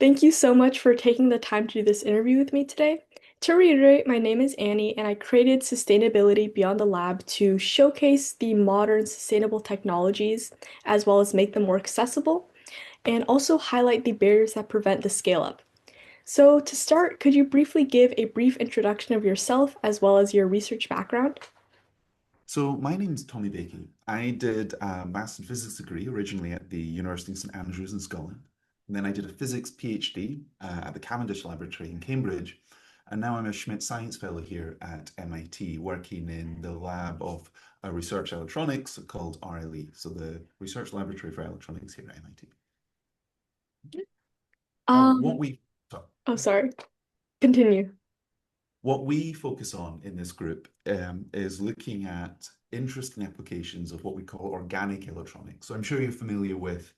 Thank you so much for taking the time to do this interview with me today. To reiterate, my name is Annie, and I created Sustainability Beyond the Lab to showcase the modern sustainable technologies as well as make them more accessible and also highlight the barriers that prevent the scale up. So, to start, could you briefly give a brief introduction of yourself as well as your research background? So my name's Tomi Baikie. I did a maths and physics degree originally at the University of St Andrews in Scotland. And then I did a physics PhD at the Cavendish Laboratory in Cambridge. And now I'm a Schmidt Science Fellow here at MIT, working in the lab of research electronics called RLE, so the Research Laboratory for Electronics here at MIT. What Um, we so- oh, sorry. Continue. What we focus on in this group is looking at interesting applications of what we call organic electronics. So I'm sure you're familiar with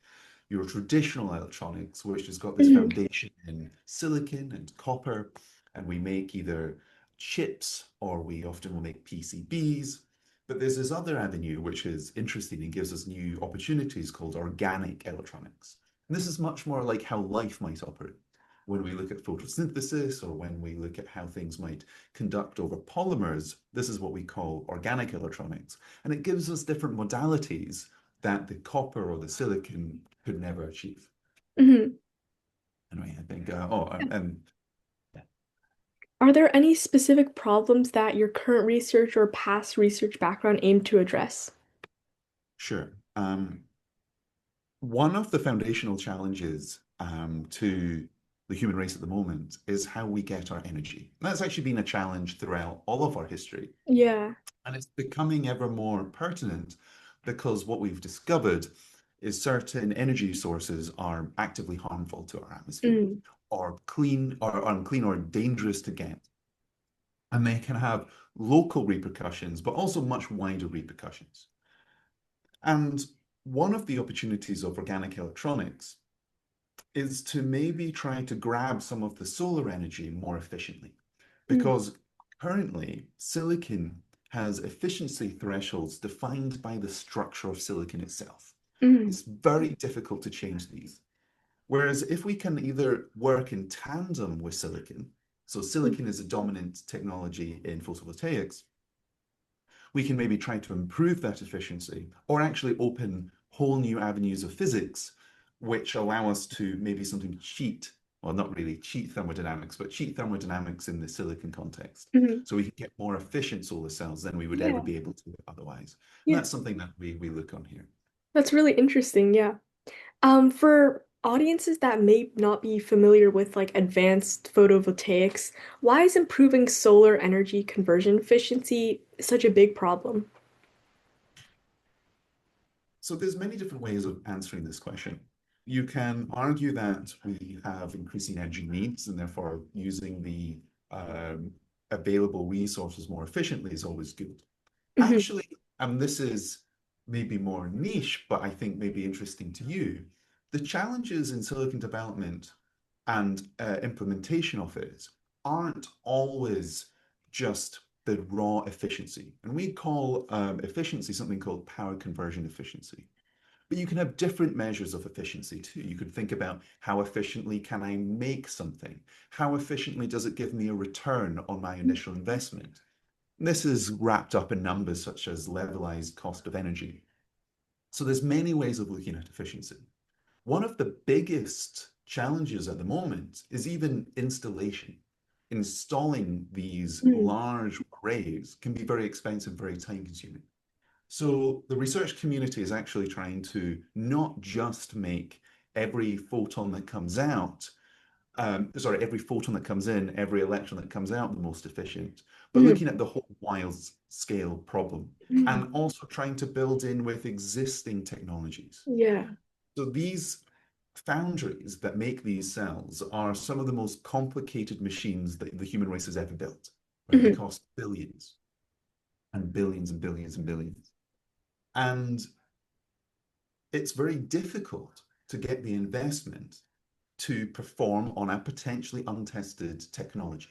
your traditional electronics, which has got this Mhm. foundation in silicon and copper, and we make either chips or we often will make PCBs. But there's this other avenue which is interesting and gives us new opportunities called organic electronics. And this is much more like how life might operate when we look at photosynthesis or when we look at how things might conduct over polymers. This is what we call organic electronics. And it gives us different modalities that the copper or the silicon could never achieve. Mhm. Anyway, I think, yeah. Are there any specific problems that your current research or past research background aim to address? Sure. One of the foundational challenges to the human race at the moment is how we get our energy. And that's actually been a challenge throughout all of our history. Yeah. And it's becoming ever more pertinent because what we've discovered is certain energy sources are actively harmful to our atmosphere Mm. or clean or unclean or dangerous to get. And they can have local repercussions, but also much wider repercussions. And one of the opportunities of organic electronics is to maybe try to grab some of the solar energy more efficiently. Mm. Because currently, silicon has efficiency thresholds defined by the structure of silicon itself. Mm. It's very difficult to change these. Whereas if we can either work in tandem with silicon, so silicon is a dominant technology in photovoltaics, we can maybe try to improve that efficiency or actually open whole new avenues of physics which allow us to maybe something cheat, well, not really cheat thermodynamics, but cheat thermodynamics in the silicon context. Mhm. So we can get more efficient solar cells than we would ever Yeah. be able to otherwise. And Yeah. that's something that we look on here. That's really interesting. Yeah. For audiences that may not be familiar with like advanced photovoltaics, why is improving solar energy conversion efficiency such a big problem? So there's many different ways of answering this question. You can argue that we have increasing energy needs and therefore using the um, available resources more efficiently is always good. Mhm. Actually, and this is maybe more niche, but I think maybe interesting to you, the challenges in silicon development and implementation of it aren't always just the raw efficiency. And we call efficiency something called power conversion efficiency. But you can have different measures of efficiency too. You could think about how efficiently can I make something? How efficiently does it give me a return on my initial investment? This is wrapped up in numbers such as levelized cost of energy. So there's many ways of looking at efficiency. One of the biggest challenges at the moment is even installation. Installing these Mm. large arrays can be very expensive, very time consuming. So the research community is actually trying to not just make every photon that comes out, every photon that comes in, every electron that comes out the most efficient, but Mhm. looking at the whole wild scale problem Mhm. and also trying to build in with existing technologies. Yeah. So these foundries that make these cells are some of the most complicated machines that the human race has ever built, right? They Mhm. cost billions and billions and billions and billions. And it's very difficult to get the investment to perform on a potentially untested technology,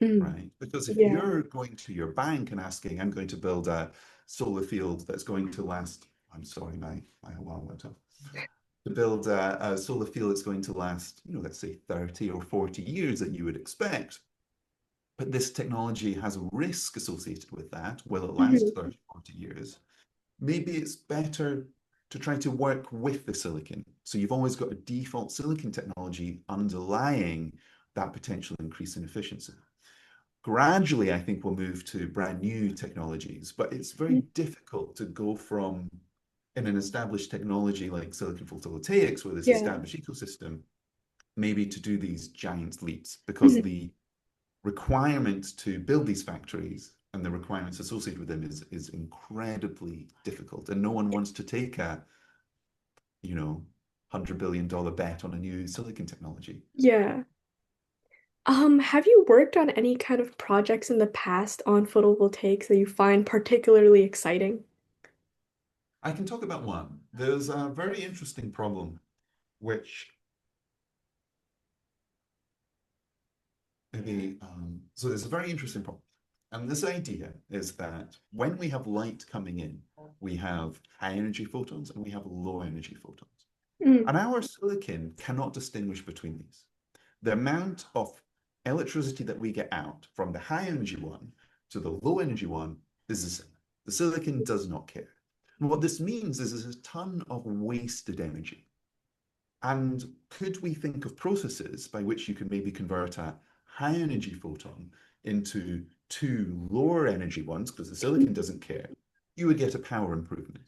Mm. right? Because if Yeah. you're going to your bank and asking, I'm going to build a solar field that's going to last, I'm sorry, my alarm went off. to build a solar field that's going to last, let's say 30 or 40 years that you would expect. But this technology has a risk associated with that. Will it last Mhm. 30, 40 years? Maybe it's better to try to work with the silicon. So you've always got a default silicon technology underlying that potential increase in efficiency. Gradually, I think we'll move to brand new technologies, but it's very difficult to go from in an established technology like silicon photovoltaics with this Yeah. established ecosystem, maybe to do these giant leaps because Mhm. the requirement to build these factories and the requirements associated with them is incredibly difficult. And no one wants to take a, $100 billion bet on a new silicon technology. Yeah. Have you worked on any kind of projects in the past on photovoltaics that you find particularly exciting? I can talk about one. There's a very interesting problem, which so there's a very interesting problem. And this idea is that when we have light coming in, we have high energy photons and we have low energy photons. Mm. And our silicon cannot distinguish between these. The amount of electricity that we get out from the high energy one to the low energy one is the same. The silicon does not care. And what this means is there's a ton of wasted energy. And could we think of processes by which you could maybe convert a high energy photon into two lower energy ones, because the silicon doesn't care, you would get a power improvement.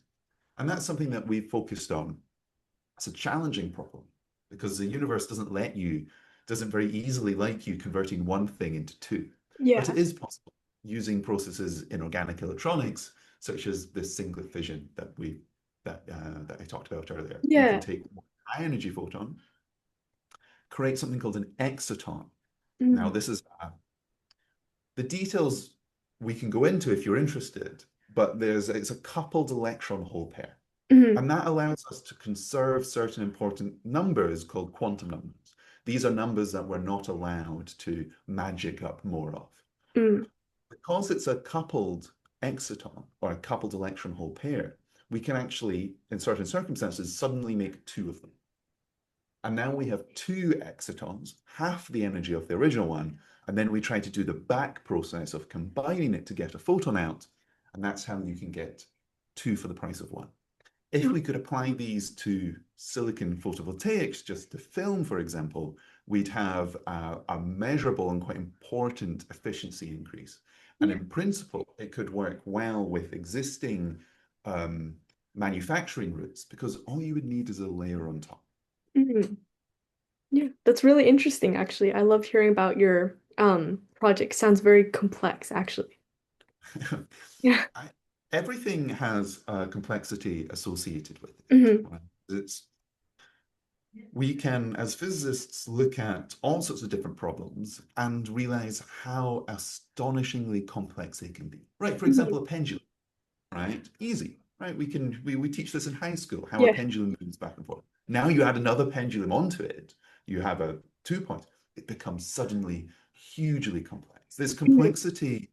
And that's something that we've focused on. It's a challenging problem because the universe doesn't very easily like you converting one thing into two. But it Yeah. is possible using processes in organic electronics, such as this singlet fission that I talked about earlier. We can Yeah. take high energy photon, create something called an exciton. Now, Mm. the details we can go into if you're interested, but it's a coupled electron hole pair. Mhm. And that allows us to conserve certain important numbers called quantum numbers. These are numbers that we're not allowed to magic up more of. Mm. Because it's a coupled exciton or a coupled electron hole pair, we can actually, in certain circumstances, suddenly make two of them. And now we have two excitons, half the energy of the original one, and then we try to do the back process of combining it to get a photon out, and that's how you can get two for the price of one. If we could apply these to silicon photovoltaics, just to film, for example, we'd have a measurable and quite important efficiency increase. And Yeah. in principle, it could work well with existing um, manufacturing routes because all you would need is a layer on top. Mhm. Yeah. That's really interesting, actually. I love hearing about your project. Sounds very complex, actually. Yeah. I, everything has complexity associated with it. Hmm. Right? We can, as physicists, look at all sorts of different problems and realize how astonishingly complex they can be. Right, for Hmm. example, a pendulum, right? Easy, right? We teach this in high school, how a Yeah. pendulum moves back and forth. Now you add another pendulum onto it, you have a 2 point, it becomes suddenly hugely complex. There's Mhm. complexity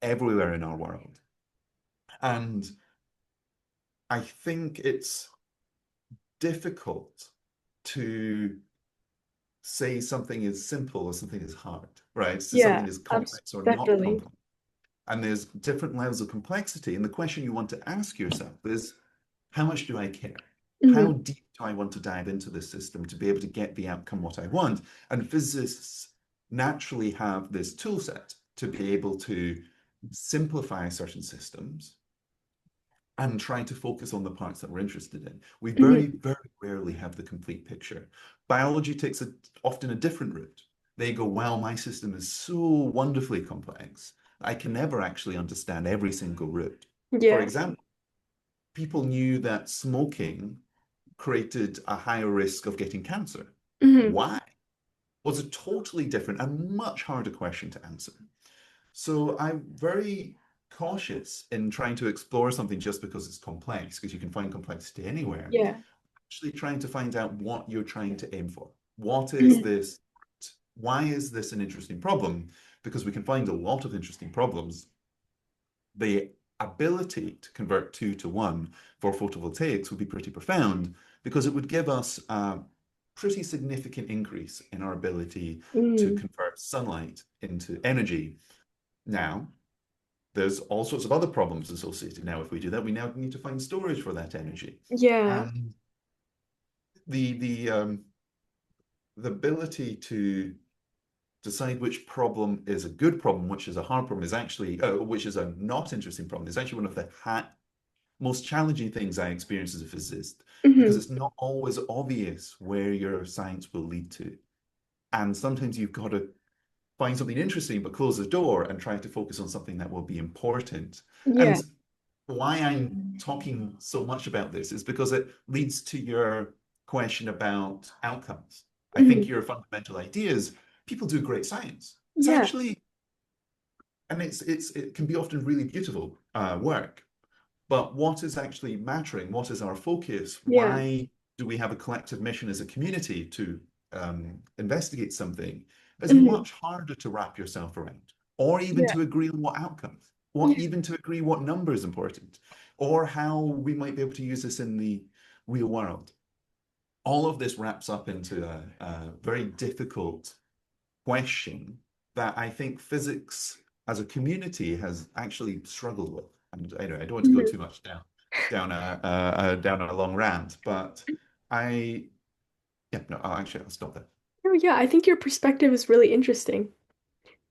everywhere in our world. And I think it's difficult to say something is simple or something is hard, right? So Yeah. something is Abs complex or not Definitely. complex. And there's different levels of complexity. And the question you want to ask yourself is, how much do I care? How Hmm. deep do I want to dive into this system to be able to get the outcome what I want? And physicists naturally have this tool set to be able to simplify certain systems and try to focus on the parts that we're interested in. We very, Hmm. very rarely have the complete picture. Biology takes often a different route. They go, well, my system is so wonderfully complex, I can never actually understand every single route. For Yeah. example, people knew that smoking created a higher risk of getting cancer. Hmm. Why? Was a totally different and much harder question to answer. So I'm very cautious in trying to explore something just because it's complex, because you can find complexity anywhere. Yeah. Actually trying to find out what you're trying to aim for. What is Mhm. this? Why is this an interesting problem? Because we can find a lot of interesting problems. The ability to convert two to one for photovoltaics would be pretty profound, because it would give us a pretty significant increase in our ability to Mm. convert sunlight into energy. Now, there's all sorts of other problems associated. Now, if we do that, we now need to find storage for that energy. Yeah. And the the ability to decide which problem is a good problem, which is a hard problem, is actually, which is a not interesting problem, is actually one of the most challenging things I experience as a physicist, because Hmm. it's not always obvious where your science will lead to. And sometimes you've got to find something interesting, but close the door and try to focus on something that will be important. Yeah. And why I'm talking so much about this is because it leads to your question about outcomes. I think Hmm. your fundamental idea is people do great science. It's Yeah. actually, and it can be often really beautiful work. But what is actually mattering? What is our focus? Yeah. Why do we have a collective mission as a community to investigate something? Is Hmm. much harder to wrap yourself around, or even Yeah. to agree on what outcomes, or Yeah. even to agree what number is important, or how we might be able to use this in the real world. All of this wraps up into a very difficult question that I think physics as a community has actually struggled with. And anyway, I don't want to go Mhm. too much down a long rant, but I yeah no I'll stop there. Oh, yeah, I think your perspective is really interesting.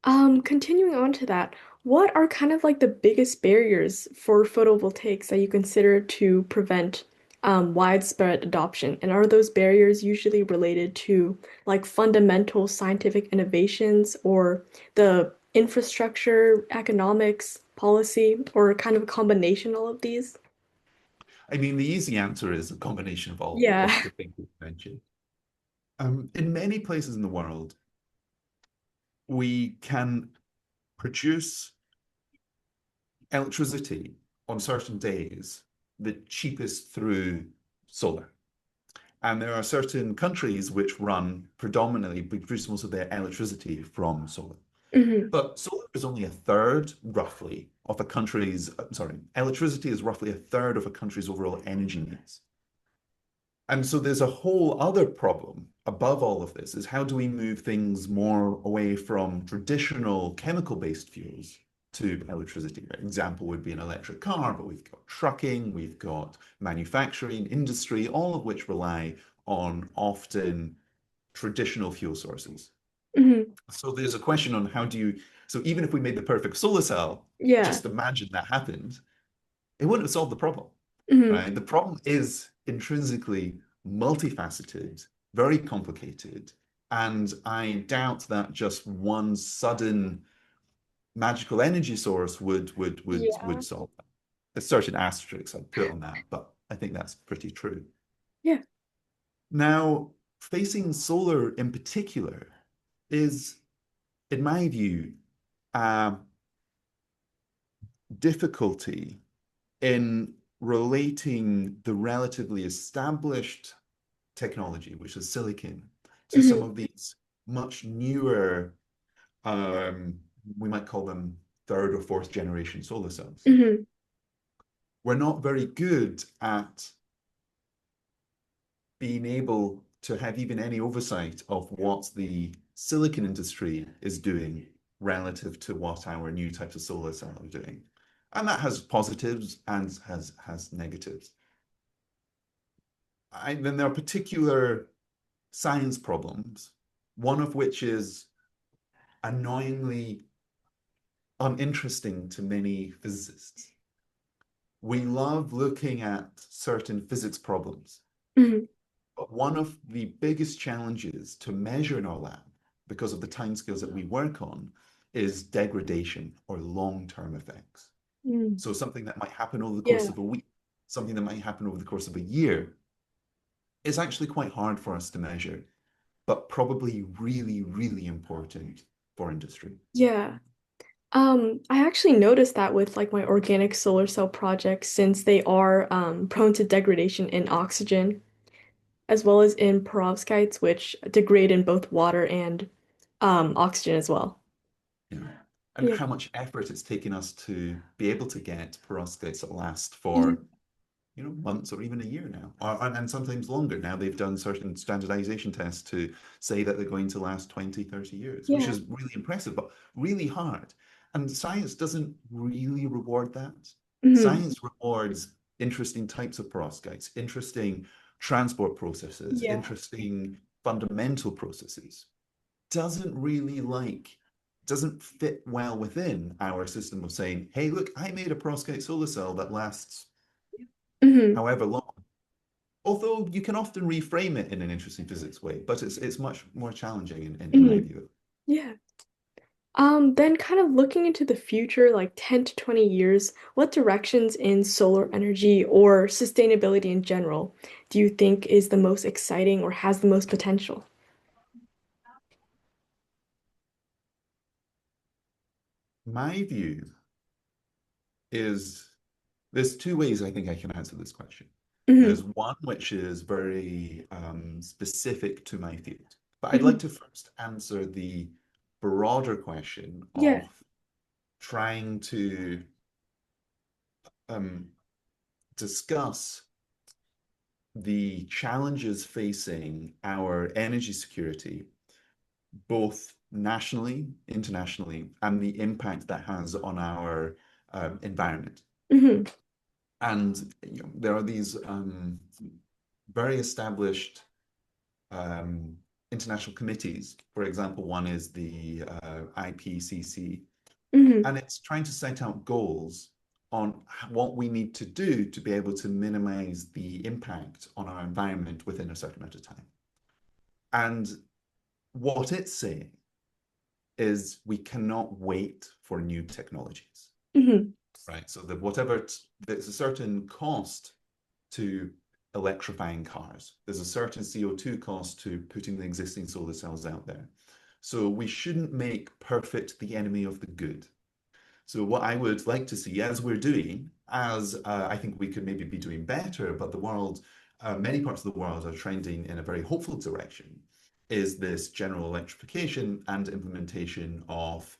Continuing on to that, what are kind of like the biggest barriers for photovoltaics that you consider to prevent widespread adoption? And are those barriers usually related to like fundamental scientific innovations or the infrastructure, economics, policy, or kind of a combination of all of these? I mean, the easy answer is a combination of all Yeah. of the things you mentioned. In many places in the world, we can produce electricity on certain days the cheapest through solar. And there are certain countries which run predominantly, produce most of their electricity from solar. Hmm. But solar is only a third, roughly, of a country's, sorry, electricity is roughly a third of a country's overall energy needs. And so there's a whole other problem above all of this is how do we move things more away from traditional chemical-based fuels to electricity? An example would be an electric car, but we've got trucking, we've got manufacturing, industry, all of which rely on often traditional fuel sources. Hmm. So there's a question on how do you, so even if we made the perfect solar cell, Yeah. just imagine that happened, it wouldn't have solved the problem, Hmm. right? The problem is intrinsically multifaceted, very complicated, and I doubt that just one sudden magical energy source would Yeah. solve that. There's certain asterisks I'd put on that, but I think that's pretty true. Yeah. Now, facing solar in particular is, in my view, a difficulty in relating the relatively established technology, which is silicon, to some Hmm. of these much newer, um, we might call them third or fourth generation solar cells. Hmm. We're not very good at being able to have even any oversight of what the silicon industry is doing relative to what our new types of solar cell are doing. And that has positives and has negatives. Then there are particular science problems, one of which is annoyingly uninteresting to many physicists. We love looking at certain physics problems, Hmm. but one of the biggest challenges to measure in our lab, because of the timescales that we work on, is degradation or long-term effects. Mm. So something that might happen over the course Yeah. of a week, something that might happen over the course of a year, is actually quite hard for us to measure, but probably really, really important for industry. Yeah. I actually noticed that with like my organic solar cell projects, since they are prone to degradation in oxygen as well as in perovskites, which degrade in both water and oxygen as well. You know, and Yeah. how much effort it's taken us to be able to get perovskites that last Mhm. for months or even a year now, and sometimes longer. Now they've done certain standardization tests to say that they're going to last 20, 30 years, which Yeah. is really impressive, but really hard. And science doesn't really reward that. Hmm. Science rewards interesting types of perovskites, interesting transport processes, Yeah. interesting fundamental processes. Doesn't really doesn't fit well within our system of saying, hey, look, I made a perovskite solar cell that lasts Hmm. however long. Although you can often reframe it in an interesting physics way, but it's much more challenging in my Hmm. view. Yeah. Then kind of looking into the future, like 10 to 20 years, what directions in solar energy or sustainability in general do you think is the most exciting or has the most potential? My view is there's two ways I think I can answer this question. Hmm. There's one which is very specific to my field, but I'd like Hmm. to first answer the broader question Yeah. of trying to um, discuss the challenges facing our energy security, both nationally, internationally, and the impact that has on our environment. Hmm. And there are these very established international committees. For example, one is the IPCC, Hmm. and it's trying to set out goals on what we need to do to be able to minimize the impact on our environment within a certain amount of time. And what it's saying is we cannot wait for new technologies, Hmm. right? So that there's a certain cost to electrifying cars. There's a certain CO2 cost to putting the existing solar cells out there. So we shouldn't make perfect the enemy of the good. So what I would like to see, as we're doing, as I think we could maybe be doing better, but the world, many parts of the world are trending in a very hopeful direction, is this general electrification and implementation of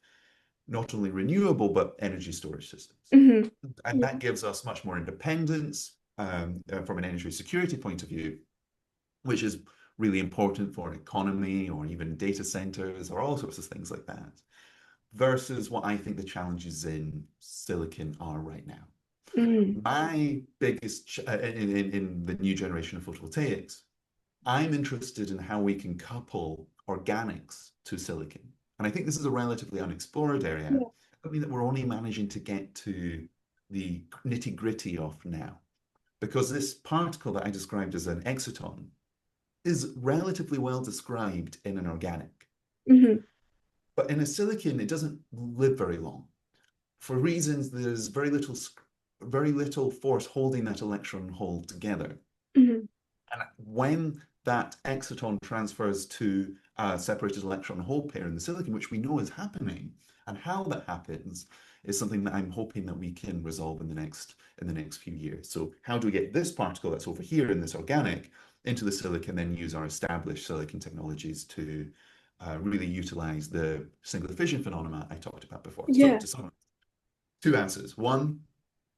not only renewable but energy storage systems. Hmm. And Yeah. that gives us much more independence from an energy security point of view, which is really important for an economy or even data centers or all sorts of things like that, versus what I think the challenges in silicon are right now. Hmm. My biggest in the new generation of photovoltaics, I'm interested in how we can couple organics to silicon. And I think this is a relatively unexplored area. Yeah. I mean that we're only managing to get to the nitty gritty of now. Because this particle that I described as an exciton is relatively well described in an organic. Hmm. But in a silicon, it doesn't live very long. For reasons, there's very little force holding that electron hole together. Hmm. And when that exciton transfers to a separated electron hole pair in the silicon, which we know is happening, and how that happens is something that I'm hoping that we can resolve in the next few years. So how do we get this particle that's over here in this organic into the silicon, then use our established silicon technologies to really utilize the singular fission phenomena I talked about before. So Yeah. to summarize, two answers. One,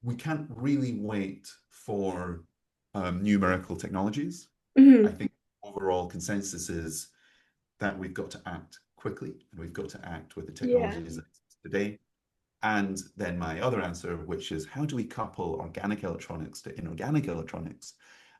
we can't really wait for numerical technologies. I Hmm. think overall consensus is that we've got to act quickly and we've got to act with the Yeah. technologies that exist today. And then my other answer, which is how do we couple organic electronics to inorganic electronics?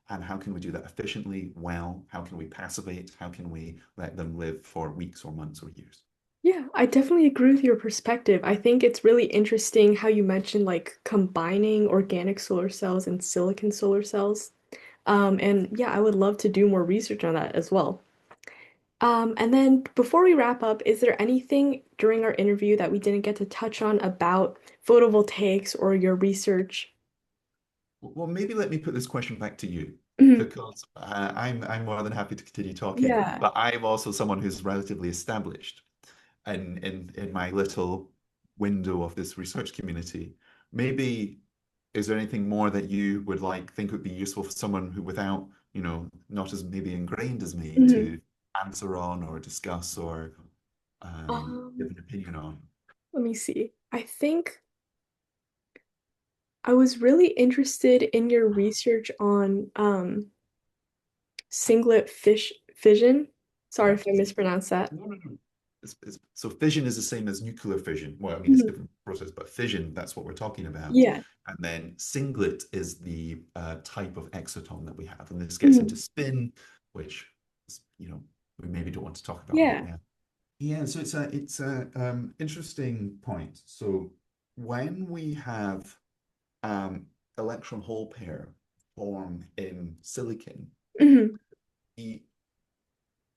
And how can we do that efficiently, well? How can we passivate? How can we let them live for weeks or months or years? Yeah, I definitely agree with your perspective. I think it's really interesting how you mentioned like combining organic solar cells and silicon solar cells. And yeah, I would love to do more research on that as well. And then before we wrap up, is there anything during our interview that we didn't get to touch on about photovoltaics or your research? Well, maybe let me put this question back to you Mhm. because I'm more than happy to continue talking, Yeah. but I'm also someone who's relatively established in my little window of this research community. Maybe is there anything more that you would think would be useful for someone who without, not as maybe ingrained as me Mhm. to answer on or discuss or give Um, an opinion on? Let me see. I think I was really interested in your research on singlet fish fission. Sorry Yeah. if I mispronounced that. No, no, no. So fission is the same as nuclear fission. Well, I mean, it's a Mhm. different process, but fission, that's what we're talking about. Yeah. And then singlet is the type of exciton that we have. And this gets into Mhm. spin, which, we maybe don't want to talk about right Yeah. now. Yeah, so it's a interesting point. So when we have um, electron hole pair form in silicon, Hmm. the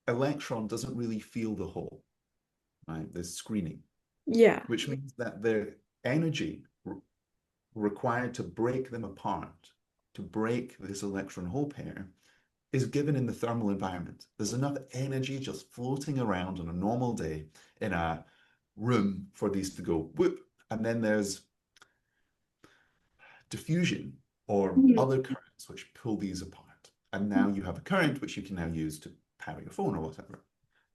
electron doesn't really feel the hole, right? There's screening, Yeah. which means that the energy required to break them apart, to break this electron hole pair, is given in the thermal environment. There's enough energy just floating around on a normal day in a room for these to go whoop. And then there's diffusion or Mhm. other currents which pull these apart. And now you have a current which you can now use to power your phone or whatever.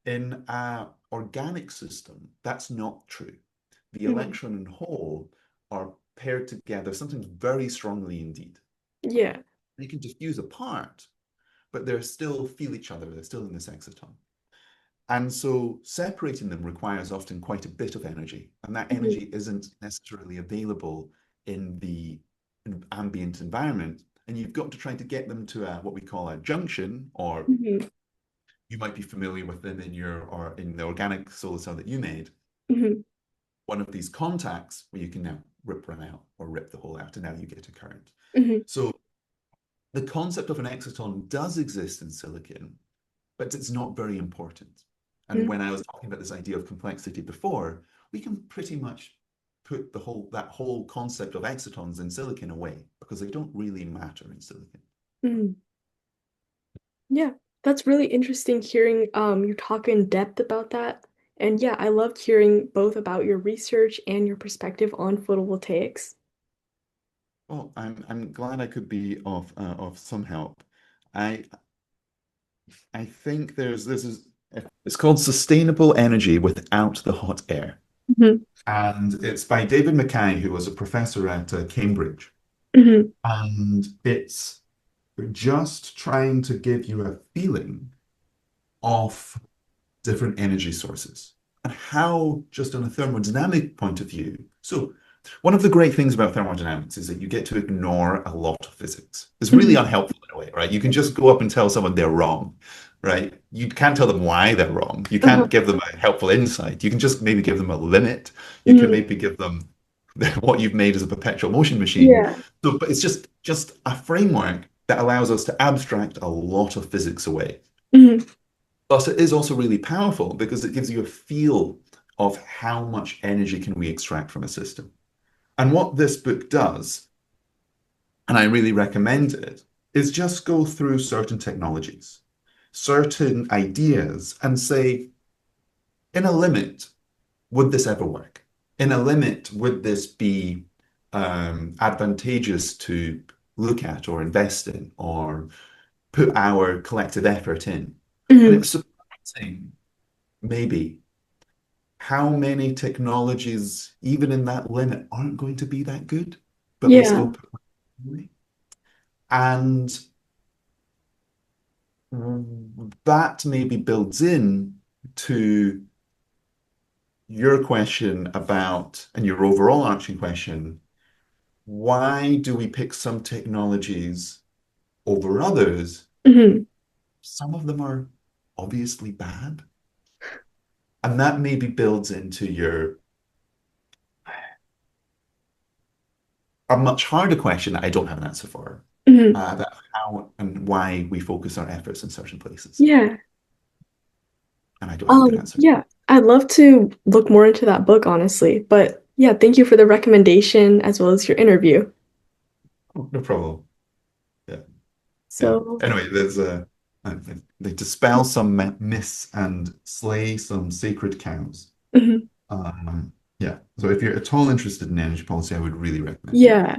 In an organic system, that's not true. The Mhm. electron and hole are paired together, sometimes very strongly indeed. Yeah. They can diffuse apart, but they still feel each other. They're still in this exciton. And so separating them requires often quite a bit of energy, and that Mhm. energy isn't necessarily available in the ambient environment. And you've got to try to get them to what we call a junction, or Mhm. you might be familiar with them in the organic solar cell that you made. Mhm. One of these contacts where you can now rip one out or rip the hole out, and now you get a current. Mhm. So the concept of an exciton does exist in silicon, but it's not very important. And Mhm. when I was talking about this idea of complexity before, we can pretty much put that whole concept of excitons in silicon away because they don't really matter in silicon. Mhm. Yeah, that's really interesting hearing you talk in depth about that. And yeah, I loved hearing both about your research and your perspective on photovoltaics. Well, I'm glad I could be of some help. I I think there's this is it's called Sustainable Energy Without the Hot Air. Hmm. And it's by David Mackay, who was a professor at Cambridge. Hmm. And it's just trying to give you a feeling of different energy sources and how, just on a thermodynamic point of view. So, one of the great things about thermodynamics is that you get to ignore a lot of physics. It's really Hmm. unhelpful in a way, right? You can just go up and tell someone they're wrong, right? You can't tell them why they're wrong. You Uh-huh. can't give them a helpful insight. You can just maybe give them a limit. You can Hmm. maybe give them what you've made as a perpetual motion machine. Yeah. So, but it's just a framework that allows us to abstract a lot of physics away. Hmm. But it is also really powerful because it gives you a feel of how much energy can we extract from a system. And what this book does, and I really recommend it, is just go through certain technologies, certain ideas, and say, in a limit, would this ever work? In a limit, would this be advantageous to look at or invest in or put our collective effort in? And Hmm. it's surprising, maybe, how many technologies, even in that limit, aren't going to be that good, but we still Yeah. put money. And that maybe builds in to your question about, and your overall arching question, why do we pick some technologies over others? Hmm. Some of them are obviously bad. And that maybe builds into your a much harder question that I don't have an answer for, Hmm. about how and why we focus our efforts in certain places. Yeah. And I don't have a good answer. Yeah, I'd love to look more into that book, honestly. But yeah, thank you for the recommendation as well as your interview. Oh, no problem. Yeah. Yeah. So, Anyway, they dispel some myths and slay some sacred cows. mhm. Yeah. So if you're at all interested in energy policy, I would really recommend it. Yeah.